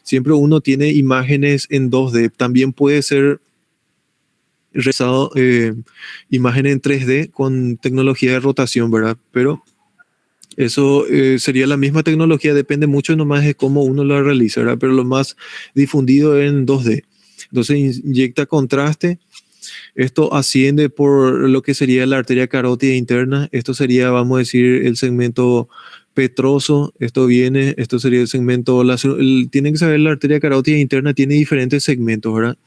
Siempre uno tiene imágenes en 2D, también puede ser realizado imagen en 3D con tecnología de rotación, ¿verdad? Pero eso sería la misma tecnología, depende mucho nomás de cómo uno lo realiza, ¿verdad? Pero lo más difundido es en 2D. Entonces inyecta contraste, esto asciende por lo que sería la arteria carótida interna, esto sería, vamos a decir, el segmento petroso, esto sería el segmento, tienen que saber, la arteria carótida interna tiene diferentes segmentos, ¿verdad?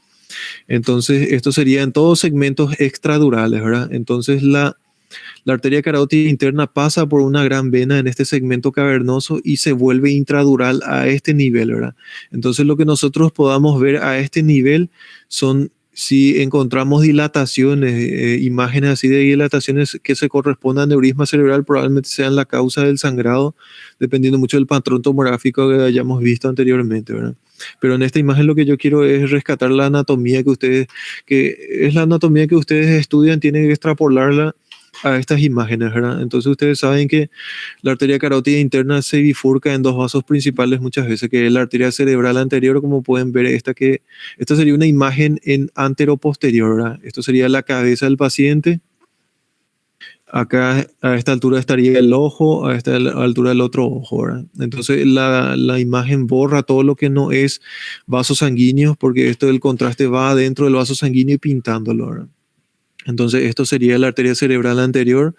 Entonces, esto sería en todos segmentos extradurales, ¿verdad? Entonces, la arteria carótida interna pasa por una gran vena en este segmento cavernoso y se vuelve intradural a este nivel, ¿verdad? Entonces, lo que nosotros podamos ver a este nivel son, si encontramos dilataciones, imágenes así de dilataciones que se correspondan a aneurisma cerebral, probablemente sean la causa del sangrado, dependiendo mucho del patrón tomográfico que hayamos visto anteriormente, ¿verdad? Pero en esta imagen lo que yo quiero es rescatar la anatomía que es la anatomía que ustedes estudian, tienen que extrapolarla a estas imágenes, ¿verdad? Entonces ustedes saben que la arteria carótida interna se bifurca en dos vasos principales muchas veces, que es la arteria cerebral anterior, como pueden ver, esta sería una imagen en antero-posterior, ¿verdad? Esto sería la cabeza del paciente. Acá a esta altura estaría el ojo, a esta altura el otro ojo, ¿verdad? Entonces la imagen borra todo lo que no es vasos sanguíneos, porque esto del contraste va adentro del vaso sanguíneo y pintándolo, ¿verdad? Entonces esto sería la arteria cerebral anterior,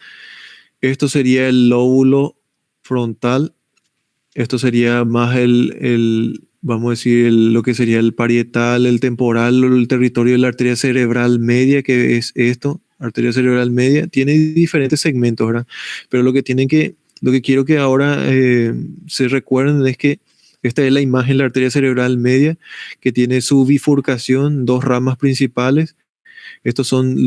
esto sería el lóbulo frontal, esto sería más vamos a decir, lo que sería el parietal, el temporal, el territorio de la arteria cerebral media, que es esto, arteria cerebral media, tiene diferentes segmentos, ¿verdad? Pero lo que quiero que ahora se recuerden es que esta es la imagen de la arteria cerebral media, que tiene su bifurcación, dos ramas principales. Estos son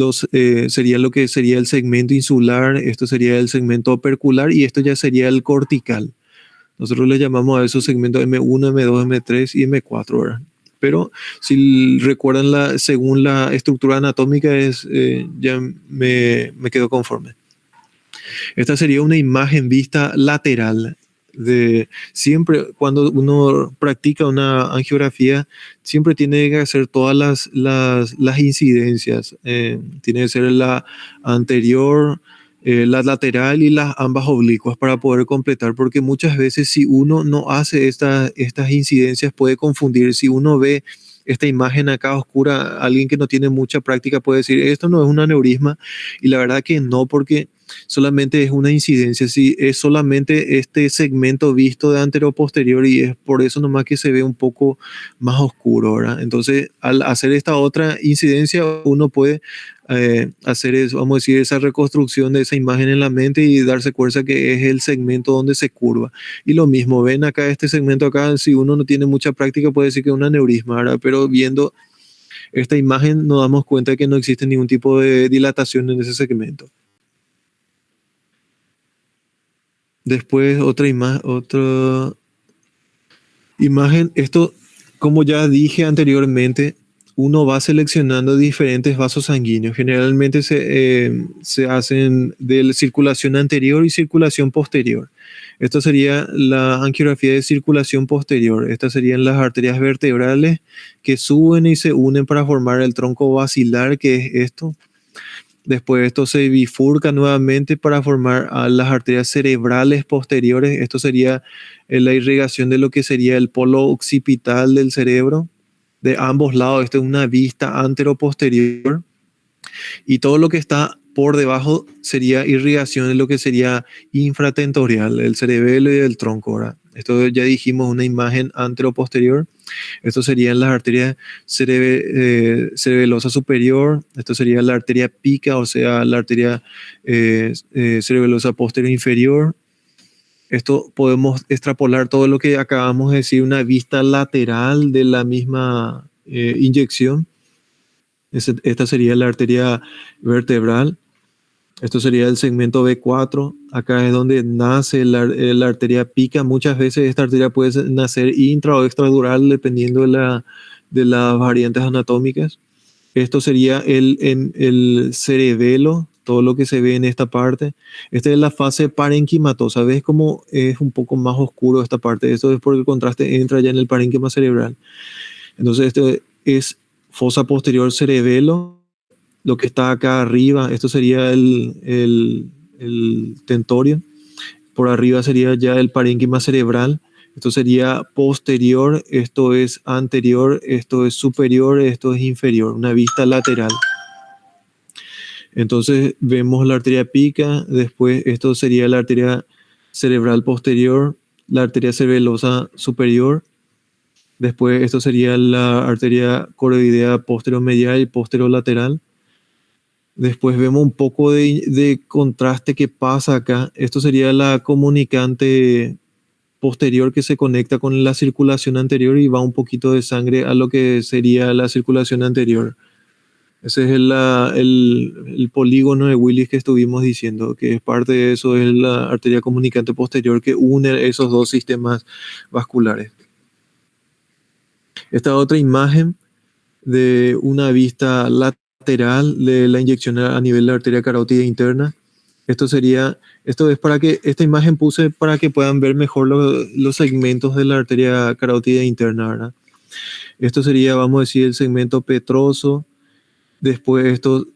sería lo que sería el segmento insular, esto sería el segmento opercular y esto ya sería el cortical. Nosotros le llamamos a esos segmentos M1, M2, M3 y M4, ¿verdad? Pero si recuerdan, según la estructura anatómica, ya me quedo conforme. Esta sería una imagen vista lateral. Siempre cuando uno practica una angiografía, siempre tiene que hacer todas las incidencias. Tiene que ser la anterior, la lateral y las ambas oblicuas para poder completar, porque muchas veces si uno no hace estas incidencias puede confundir. Si uno ve esta imagen acá oscura, alguien que no tiene mucha práctica puede decir, esto no es un aneurisma, y la verdad que no, porque solamente es una incidencia, si es solamente este segmento visto de anteroposterior y es por eso nomás que se ve un poco más oscuro, ¿verdad? Entonces, al hacer esta otra incidencia, uno puede hacer eso, vamos a decir, esa reconstrucción de esa imagen en la mente y darse cuenta que es el segmento donde se curva. Y lo mismo, ven acá este segmento acá, si uno no tiene mucha práctica puede decir que es un aneurisma, ¿verdad? Pero viendo esta imagen nos damos cuenta de que no existe ningún tipo de dilatación en ese segmento. Después otra imagen. Esto, como ya dije anteriormente, uno va seleccionando diferentes vasos sanguíneos. Generalmente se hacen de circulación anterior y circulación posterior. Esto sería la angiografía de circulación posterior. Estas serían las arterias vertebrales que suben y se unen para formar el tronco basilar, que es esto. Después esto se bifurca nuevamente para formar a las arterias cerebrales posteriores. Esto sería la irrigación de lo que sería el polo occipital del cerebro. De ambos lados, esto es una vista antero-posterior. Y todo lo que está por debajo sería irrigación de lo que sería infratentorial, el cerebelo y el tronco, ¿verdad? Esto ya dijimos, una imagen antero-posterior. Esto serían las arterias cerebelosa superior. Esto sería la arteria pica, o sea, la arteria cerebelosa posterior inferior. Esto podemos extrapolar todo lo que acabamos de decir, una vista lateral de la misma inyección. Esta sería la arteria vertebral. Esto sería el segmento B4. Acá es donde nace la arteria pica. Muchas veces esta arteria puede nacer intra o extradural dependiendo de las variantes anatómicas. Esto sería el cerebelo, todo lo que se ve en esta parte. Esta es la fase parenquimatosa. ¿Ves cómo es un poco más oscuro esta parte? Esto es porque el contraste entra ya en el parénquima cerebral. Entonces esto es fosa posterior cerebelo. Lo que está acá arriba, esto sería el tentorio. Por arriba sería ya el parénquima cerebral. Esto sería posterior, esto es anterior, esto es superior, esto es inferior, una vista lateral. Entonces vemos la arteria pica, después esto sería la arteria cerebral posterior, la arteria cerebelosa superior. Después esto sería la arteria coroidea posteromedial y posterolateral. Después vemos un poco de contraste que pasa acá. Esto sería la comunicante posterior que se conecta con la circulación anterior y va un poquito de sangre a lo que sería la circulación anterior. Ese es el polígono de Willis que estuvimos diciendo, que es parte de eso, es la arteria comunicante posterior que une esos dos sistemas vasculares. Esta otra imagen de una vista lateral de la inyección a nivel de la arteria carótida interna. Esto es para que, esta imagen puse para que puedan ver mejor los segmentos de la arteria carótida interna, ¿verdad? Esto sería, vamos a decir, el segmento petroso. Después esto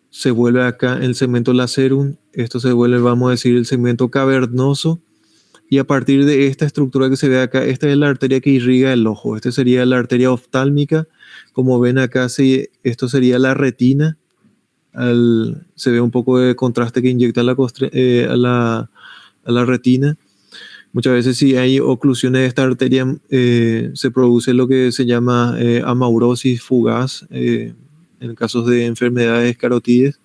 se vuelve acá el segmento lacerum. Esto se vuelve, vamos a decir, el segmento cavernoso. Y a partir de esta estructura que se ve acá, esta es la arteria que irriga el ojo. Esta sería la arteria oftálmica. Como ven acá, esto sería la retina. Se ve un poco de contraste que inyecta a la retina. Muchas veces si hay oclusiones de esta arteria, se produce lo que se llama amaurosis fugaz en casos de enfermedades carotides.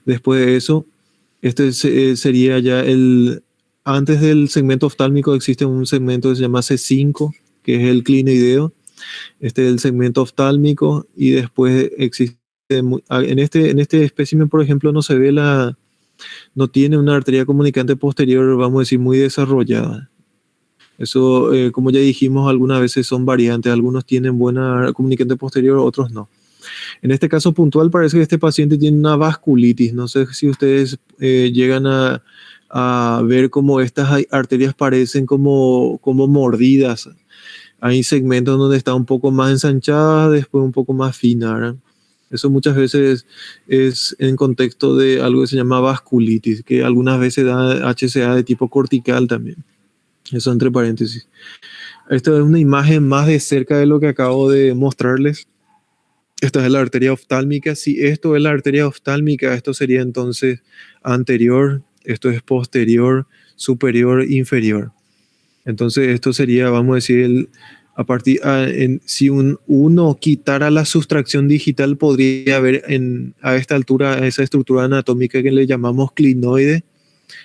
Después de eso, sería ya antes del segmento oftálmico existe un segmento que se llama C5, que es el clinoideo. Este es el segmento oftálmico y después existe, en este espécimen, por ejemplo, no tiene una arteria comunicante posterior, vamos a decir, muy desarrollada. Eso, como ya dijimos, algunas veces son variantes. Algunos tienen buena comunicante posterior, otros no. En este caso puntual parece que este paciente tiene una vasculitis. No sé si ustedes llegan a ver cómo estas arterias parecen como mordidas. Hay segmentos donde está un poco más ensanchada, después un poco más fina, ¿verdad? Eso muchas veces es en contexto de algo que se llama vasculitis, que algunas veces da HCA de tipo cortical también. Eso entre paréntesis. Esta es una imagen más de cerca de lo que acabo de mostrarles. Esta es la arteria oftálmica. Si esto es la arteria oftálmica, esto sería entonces anterior, esto es posterior, superior, inferior. Entonces esto sería, vamos a decir, si uno quitara la sustracción digital, podría haber a esta altura, a esa estructura anatómica que le llamamos clinoide,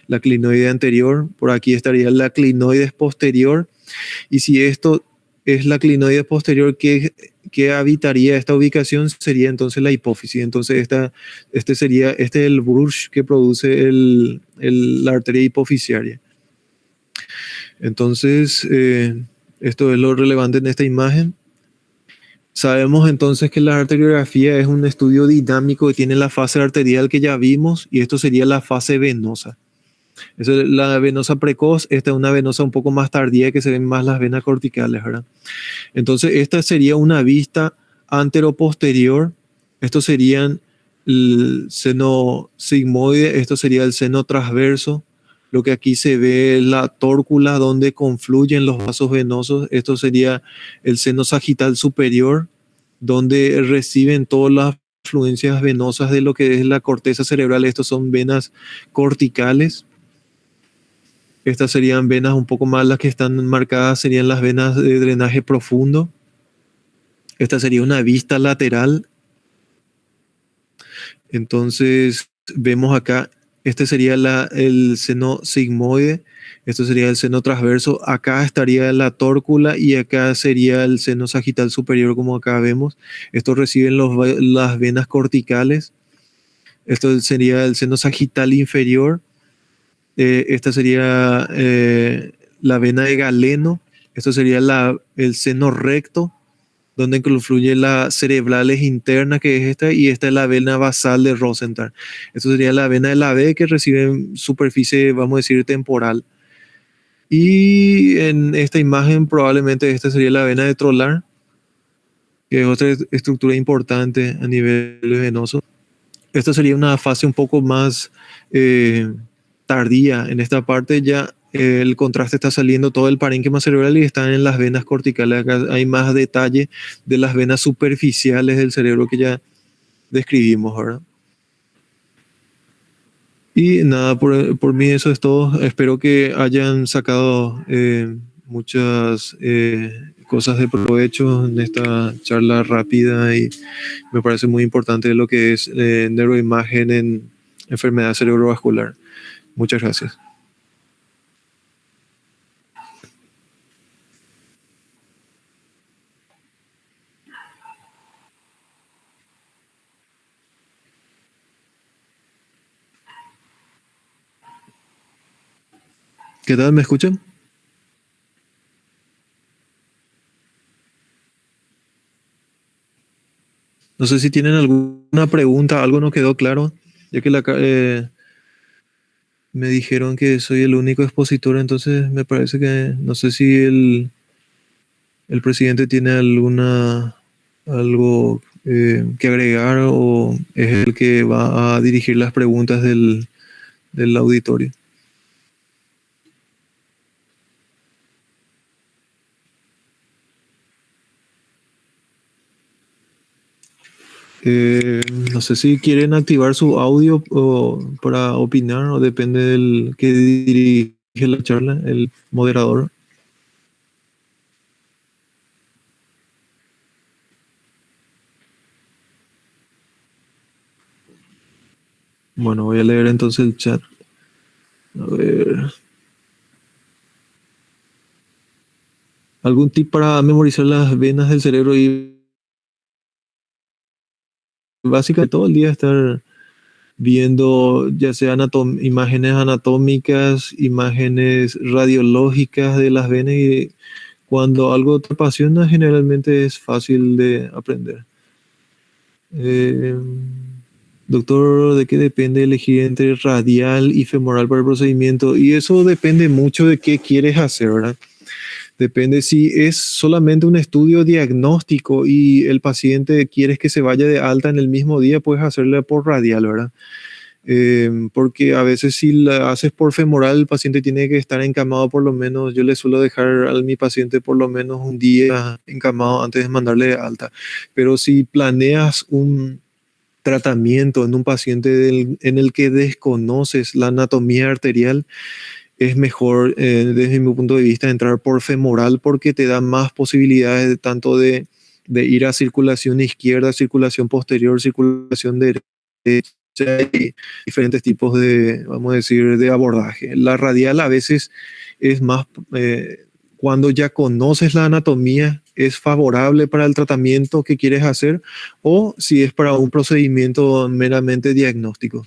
la clinoide anterior. Por aquí estaría la clinoide posterior. Y si esto es la clinoide posterior que habitaría esta ubicación, sería entonces la hipófisis. Entonces este es el brush que produce la arteria hipofisiaria. Entonces, esto es lo relevante en esta imagen. Sabemos entonces que la arteriografía es un estudio dinámico que tiene la fase arterial que ya vimos y esto sería la fase venosa. Eso es la venosa precoz. Esta es una venosa un poco más tardía que se ven más las venas corticales, ¿verdad? Entonces esta sería una vista anteroposterior. Estos serían el seno sigmoide, esto sería el seno transverso. Lo que aquí se ve es la tórcula donde confluyen los vasos venosos. Esto sería el seno sagital superior, donde reciben todas las fluencias venosas de lo que es la corteza cerebral. Estos son venas corticales. Estas serían venas un poco más las que están marcadas, serían las venas de drenaje profundo. Esta sería una vista lateral. Entonces vemos acá, este sería el seno sigmoide, esto sería el seno transverso, acá estaría la tórcula y acá sería el seno sagital superior, como acá vemos. Estos reciben las venas corticales. Esto sería el seno sagital inferior. Esta sería la vena de Galeno. Esto sería el seno recto, donde confluye las cerebrales internas, que es esta, y esta es la vena basal de Rosenthal. Esto sería la vena de la B que recibe superficie, vamos a decir, temporal. Y en esta imagen probablemente esta sería la vena de Trolar, que es otra estructura importante a nivel venoso. Esta sería una fase un poco más tardía. En esta parte ya el contraste está saliendo todo el parénquima cerebral y están en las venas corticales. Acá hay más detalle de las venas superficiales del cerebro que ya describimos, ¿verdad? Y nada, por mí eso es todo. Espero que hayan sacado muchas cosas de provecho en esta charla rápida y me parece muy importante lo que es neuroimagen en enfermedad cerebrovascular. Muchas gracias. ¿Qué tal? ¿Me escuchan? No sé si tienen alguna pregunta, algo no quedó claro, ya que me dijeron que soy el único expositor, entonces me parece que no sé si el presidente tiene algo que agregar o es el que va a dirigir las preguntas del auditorio. No sé si quieren activar su audio para opinar o depende del que dirige la charla, el moderador. Bueno, voy a leer entonces el chat. A ver. ¿Algún tip para memorizar las venas del cerebro? Y básicamente todo el día estar viendo ya sea imágenes anatómicas, imágenes radiológicas de las venas y cuando algo te apasiona generalmente es fácil de aprender. Eh, Doctor, ¿de qué depende elegir entre radial y femoral para el procedimiento? Y eso depende mucho de qué quieres hacer, ¿verdad? Depende si es solamente un estudio diagnóstico y el paciente quieres que se vaya de alta en el mismo día, puedes hacerle por radial, ¿verdad? Porque a veces si la haces por femoral, el paciente tiene que estar encamado por lo menos, yo le suelo dejar a mi paciente por lo menos un día encamado antes de mandarle de alta. Pero si planeas un tratamiento en un paciente en el que desconoces la anatomía arterial, es mejor, desde mi punto de vista, entrar por femoral porque te da más posibilidades tanto de ir a circulación izquierda, circulación posterior, circulación derecha y diferentes tipos de, vamos a decir, de abordaje. La radial a veces es más, cuando ya conoces la anatomía, es favorable para el tratamiento que quieres hacer o si es para un procedimiento meramente diagnóstico.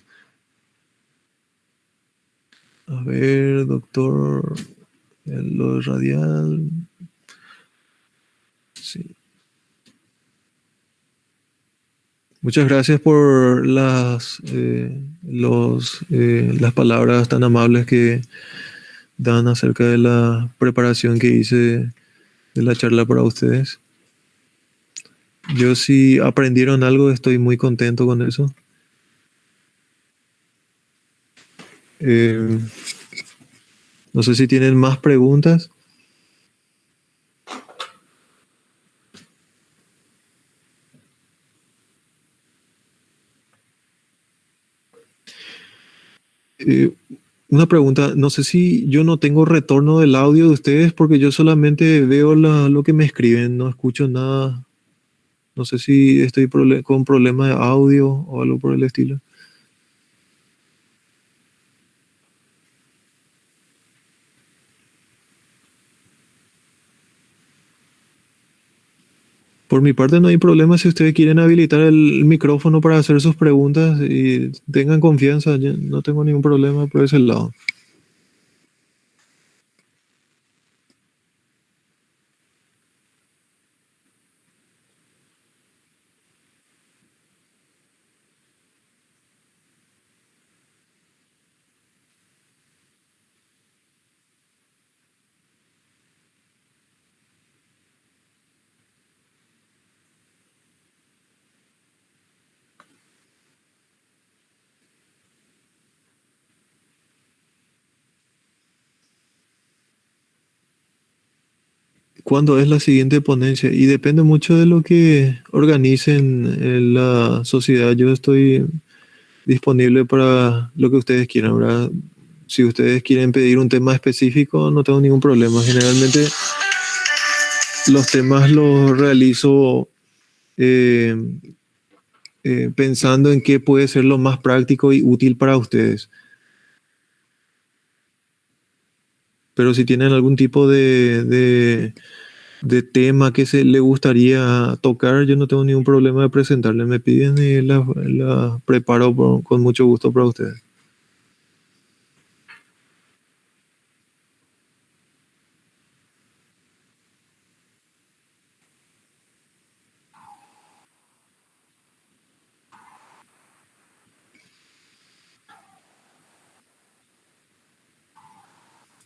A ver, doctor, lo radial. Sí. Muchas gracias por las palabras tan amables que dan acerca de la preparación que hice de la charla para ustedes. Yo si aprendieron algo, estoy muy contento con eso. No sé si tienen más preguntas. Eh, una pregunta, no sé si yo no tengo retorno del audio de ustedes porque yo solamente veo lo que me escriben, no escucho nada. No sé si estoy con problemas de audio o algo por el estilo. Por mi parte no hay problema si ustedes quieren habilitar el micrófono para hacer sus preguntas y tengan confianza, yo no tengo ningún problema por ese lado. ¿Cuándo es la siguiente ponencia? Y depende mucho de lo que organicen en la sociedad. Yo estoy disponible para lo que ustedes quieran, ¿verdad? Si ustedes quieren pedir un tema específico, no tengo ningún problema. Generalmente los temas los realizo eh, pensando en qué puede ser lo más práctico y útil para ustedes. Pero si tienen algún tipo de tema que le gustaría tocar, yo no tengo ningún problema de presentarles. Me piden y la preparo con mucho gusto para ustedes.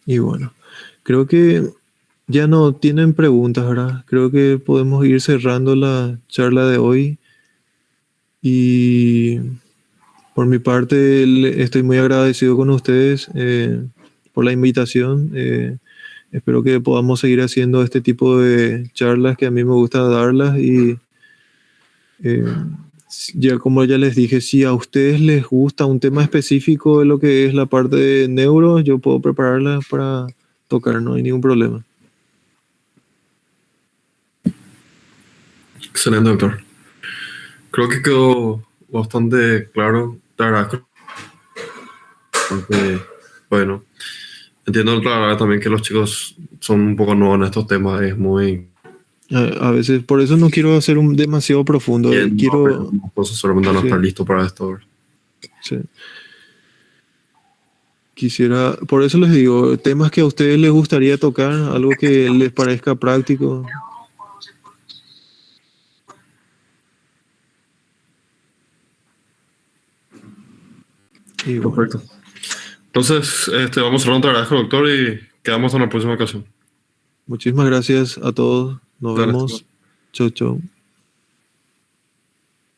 Y bueno, creo que ya no tienen preguntas, ¿verdad? Creo que podemos ir cerrando la charla de hoy. Y por mi parte, estoy muy agradecido con ustedes por la invitación. Espero que podamos seguir haciendo este tipo de charlas que a mí me gusta darlas. Y eh, ya como ya les dije, si a ustedes les gusta un tema específico de lo que es la parte de neuro, yo puedo prepararla para tocar, no hay ningún problema. Excelente, doctor. Creo que quedó bastante claro. Te agradezco. Bueno, entiendo la verdad también que los chicos son un poco nuevos en estos temas. Es muy... A veces, por eso no quiero hacer un demasiado profundo. Quiero... No puedo solamente no estar listo para esto. Sí. Quisiera, por eso les digo, temas que a ustedes les gustaría tocar, algo que les parezca práctico. Y bueno. Perfecto. Entonces, vamos a cerrar. Te agradezco, doctor, y quedamos en la próxima ocasión. Muchísimas gracias a todos. Nos vemos. Chau, chau.